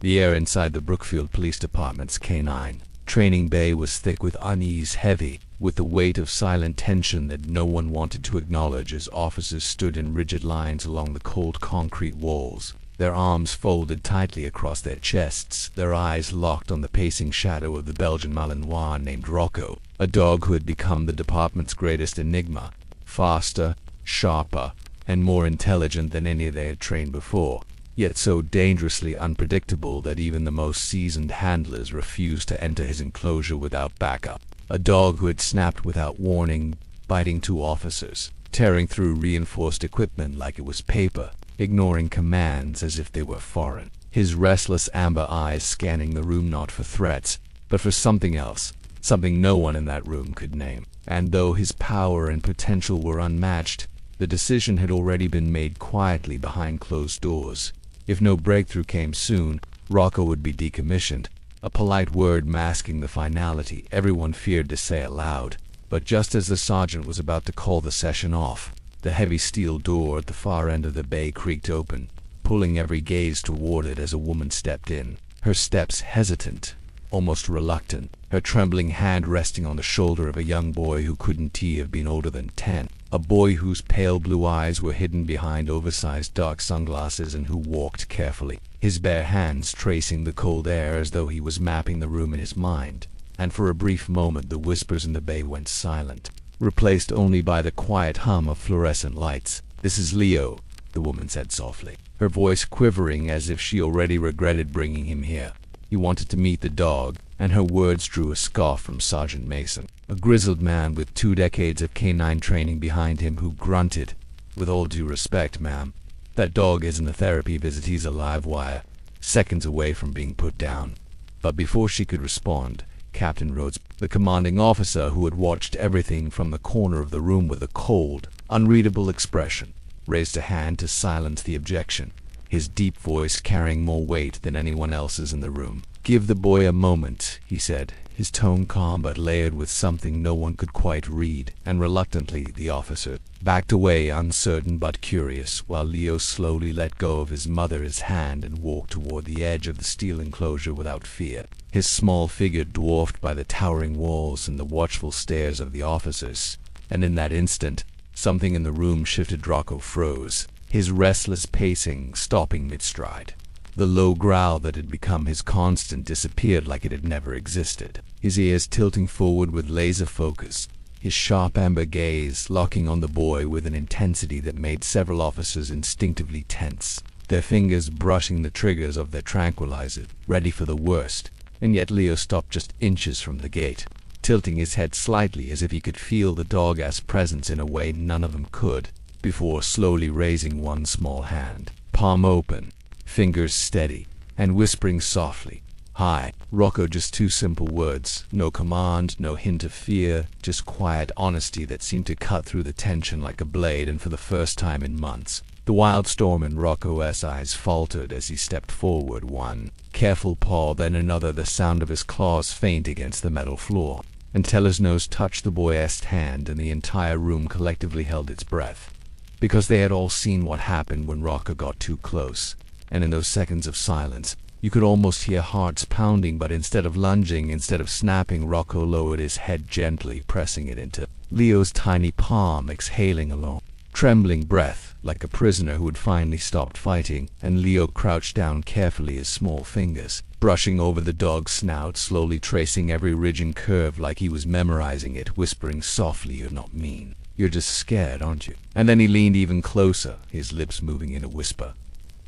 The air inside the Brookfield Police Department's K-9 training bay was thick with unease, heavy with the weight of silent tension that no one wanted to acknowledge as officers stood in rigid lines along the cold concrete walls, their arms folded tightly across their chests, their eyes locked on the pacing shadow of the Belgian Malinois named Rocco, a dog who had become the department's greatest enigma, faster, sharper, and more intelligent than any they had trained before, yet so dangerously unpredictable that even the most seasoned handlers refused to enter his enclosure without backup. A dog who had snapped without warning, biting 2 officers, tearing through reinforced equipment like it was paper, ignoring commands as if they were foreign. His restless amber eyes scanning the room not for threats, but for something else, something no one in that room could name. And though his power and potential were unmatched, the decision had already been made quietly behind closed doors. If no breakthrough came soon, Rocco would be decommissioned, a polite word masking the finality everyone feared to say aloud. But just as the sergeant was about to call the session off, the heavy steel door at the far end of the bay creaked open, pulling every gaze toward it as a woman stepped in, her steps hesitant, almost reluctant, her trembling hand resting on the shoulder of a young boy who couldn't have been older than 10, a boy whose pale blue eyes were hidden behind oversized dark sunglasses and who walked carefully, his bare hands tracing the cold air as though he was mapping the room in his mind. And for a brief moment the whispers in the bay went silent, replaced only by the quiet hum of fluorescent lights. "This is Leo," the woman said softly, her voice quivering as if she already regretted bringing him here. He wanted to meet the dog, and her words drew a scoff from Sergeant Mason, a grizzled man with 2 decades of K-9 training behind him who grunted, "With all due respect, ma'am, that dog isn't a therapy visit, he's a live wire, seconds away from being put down." But before she could respond, Captain Rhodes, the commanding officer who had watched everything from the corner of the room with a cold, unreadable expression, raised a hand to silence the objection, his deep voice carrying more weight than anyone else's in the room. "Give the boy a moment," he said, his tone calm but layered with something no one could quite read, and reluctantly the officer backed away, uncertain but curious, while Leo slowly let go of his mother's hand and walked toward the edge of the steel enclosure without fear, his small figure dwarfed by the towering walls and the watchful stares of the officers. And in that instant, something in the room shifted. Rocco froze, his restless pacing stopping mid-stride. The low growl that had become his constant disappeared like it had never existed, his ears tilting forward with laser focus, his sharp amber gaze locking on the boy with an intensity that made several officers instinctively tense, their fingers brushing the triggers of their tranquilizer, ready for the worst. And yet Leo stopped just inches from the gate, tilting his head slightly as if he could feel the dog-ass presence in a way none of them could, before slowly raising one small hand, palm open, fingers steady, and whispering softly, "Hi." Rocco, just 2 simple words, no command, no hint of fear, just quiet honesty that seemed to cut through the tension like a blade. And for the first time in months, the wild storm in Rocco's eyes faltered as he stepped forward, one careful paw, then another, the sound of his claws faint against the metal floor, until his nose touched the boy's hand and the entire room collectively held its breath, because they had all seen what happened when Rocco got too close. And in those seconds of silence, you could almost hear hearts pounding, but instead of lunging, instead of snapping, Rocco lowered his head gently, pressing it into Leo's tiny palm, exhaling a long, trembling breath, like a prisoner who had finally stopped fighting. And Leo crouched down carefully, his small fingers brushing over the dog's snout, slowly tracing every ridge and curve like he was memorizing it, whispering softly, "You're not mean. You're just scared, aren't you?" And then he leaned even closer, his lips moving in a whisper,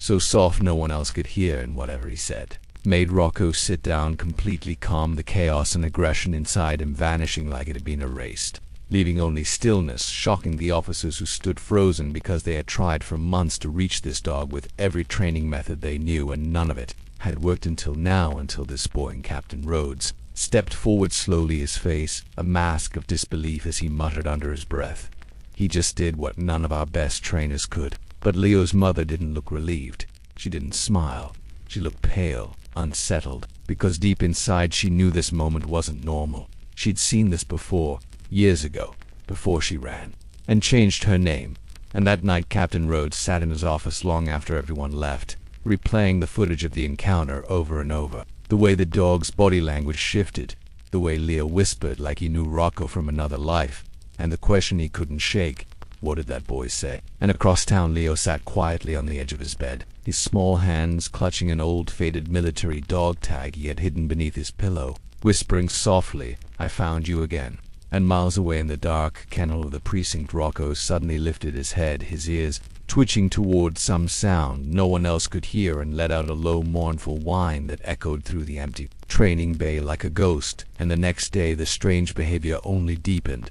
so soft no one else could hear, and whatever he said made Rocco sit down completely calm, the chaos and aggression inside him vanishing like it had been erased, leaving only stillness, shocking the officers who stood frozen because they had tried for months to reach this dog with every training method they knew, and none of it had worked until now, until this boy in Captain Rhodes stepped forward slowly, his face a mask of disbelief as he muttered under his breath, "He just did what none of our best trainers could." But Leo's mother didn't look relieved. She didn't smile. She looked pale, unsettled, because deep inside she knew this moment wasn't normal. She'd seen this before, years ago, before she ran, and changed her name. And that night Captain Rhodes sat in his office long after everyone left, replaying the footage of the encounter over and over. The way the dog's body language shifted, the way Leo whispered like he knew Rocco from another life, and the question he couldn't shake: what did that boy say? And across town, Leo sat quietly on the edge of his bed, his small hands clutching an old faded military dog tag he had hidden beneath his pillow, whispering softly, "I found you again." And miles away in the dark kennel of the precinct, Rocco suddenly lifted his head, his ears twitching towards some sound no one else could hear, and let out a low, mournful whine that echoed through the empty training bay like a ghost. And the next day the strange behavior only deepened,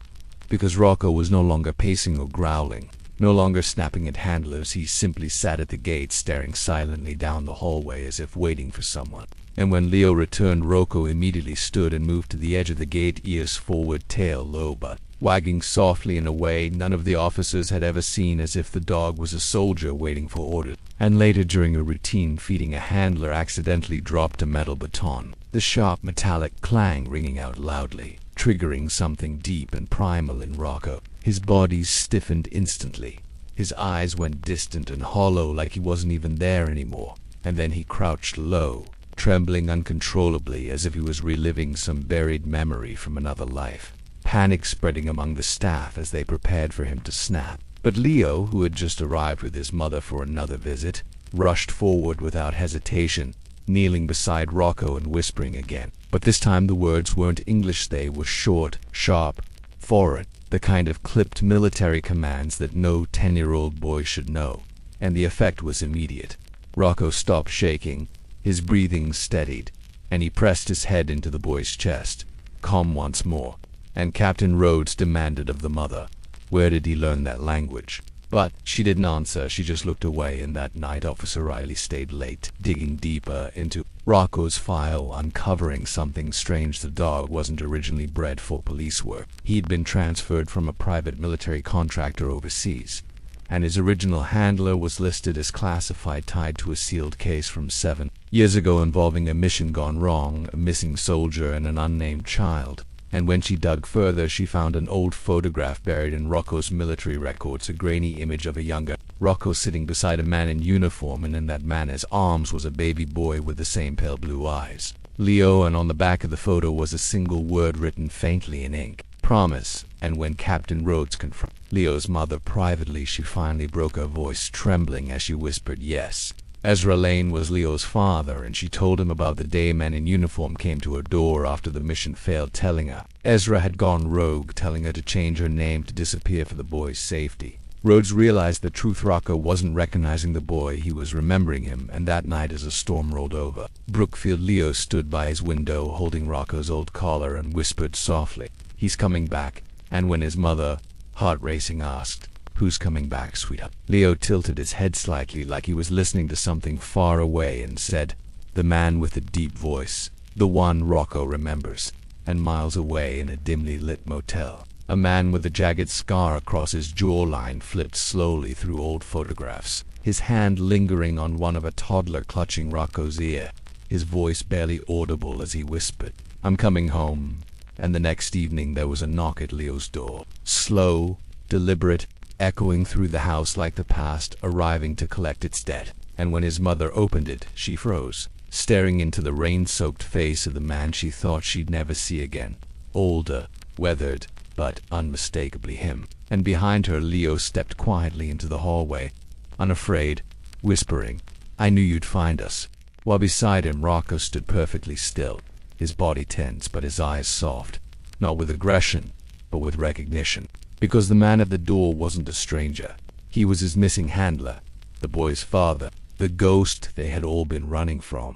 because Rocco was no longer pacing or growling, no longer snapping at handlers. He simply sat at the gate, staring silently down the hallway as if waiting for someone. And when Leo returned, Rocco immediately stood and moved to the edge of the gate, ears forward, tail low, but wagging softly in a way none of the officers had ever seen, as if the dog was a soldier waiting for orders. And later, during a routine feeding, a handler accidentally dropped a metal baton, the sharp metallic clang ringing out loudly, triggering something deep and primal in Rocco. His body stiffened instantly. His eyes went distant and hollow, like he wasn't even there anymore. And then he crouched low, trembling uncontrollably, as if he was reliving some buried memory from another life. Panic spreading among the staff as they prepared for him to snap. But Leo, who had just arrived with his mother for another visit, rushed forward without hesitation, kneeling beside Rocco and whispering again. But this time the words weren't English. They were short, sharp, foreign, the kind of clipped military commands that no 10-year-old boy should know. And the effect was immediate. Rocco stopped shaking, his breathing steadied, and he pressed his head into the boy's chest, calm once more. And Captain Rhodes demanded of the mother, where did he learn that language? But she didn't answer. She just looked away, and that night Officer Riley stayed late, digging deeper into Rocco's file, uncovering something strange. The dog wasn't originally bred for police work. He'd been transferred from a private military contractor overseas, and his original handler was listed as classified, tied to a sealed case from 7 years ago involving a mission gone wrong, a missing soldier, and an unnamed child. And when she dug further, she found an old photograph buried in Rocco's military records, a grainy image of a younger Rocco sitting beside a man in uniform, and in that man's arms was a baby boy with the same pale blue eyes. Leo, and on the back of the photo was a single word written faintly in ink: promise. And when Captain Rhodes confronted Leo's mother privately, she finally broke her voice, trembling as she whispered, yes. Ezra Lane was Leo's father, and she told him about the day men in uniform came to her door after the mission failed, telling her Ezra had gone rogue, telling her to change her name, to disappear for the boy's safety. Rhodes realized the truth. Rocco wasn't recognizing the boy, he was remembering him. And that night, as a storm rolled over Brookfield, Leo stood by his window, holding Rocco's old collar, and whispered softly, he's coming back. And when his mother, heart racing, asked, who's coming back, sweetheart? Leo tilted his head slightly, like he was listening to something far away, and said, the man with the deep voice, the one Rocco remembers. And miles away in a dimly lit motel, a man with a jagged scar across his jawline flipped slowly through old photographs, his hand lingering on one of a toddler clutching Rocco's ear, his voice barely audible as he whispered, I'm coming home. And the next evening there was a knock at Leo's door, slow, deliberate, echoing through the house like the past arriving to collect its debt. And when his mother opened it, she froze, staring into the rain-soaked face of the man she thought she'd never see again. Older, weathered, but unmistakably him. And behind her, Leo stepped quietly into the hallway, unafraid, whispering, I knew you'd find us. While beside him, Rocco stood perfectly still, his body tense but his eyes soft, not with aggression, but with recognition. Because the man at the door wasn't a stranger. He was his missing handler, the boy's father, the ghost they had all been running from.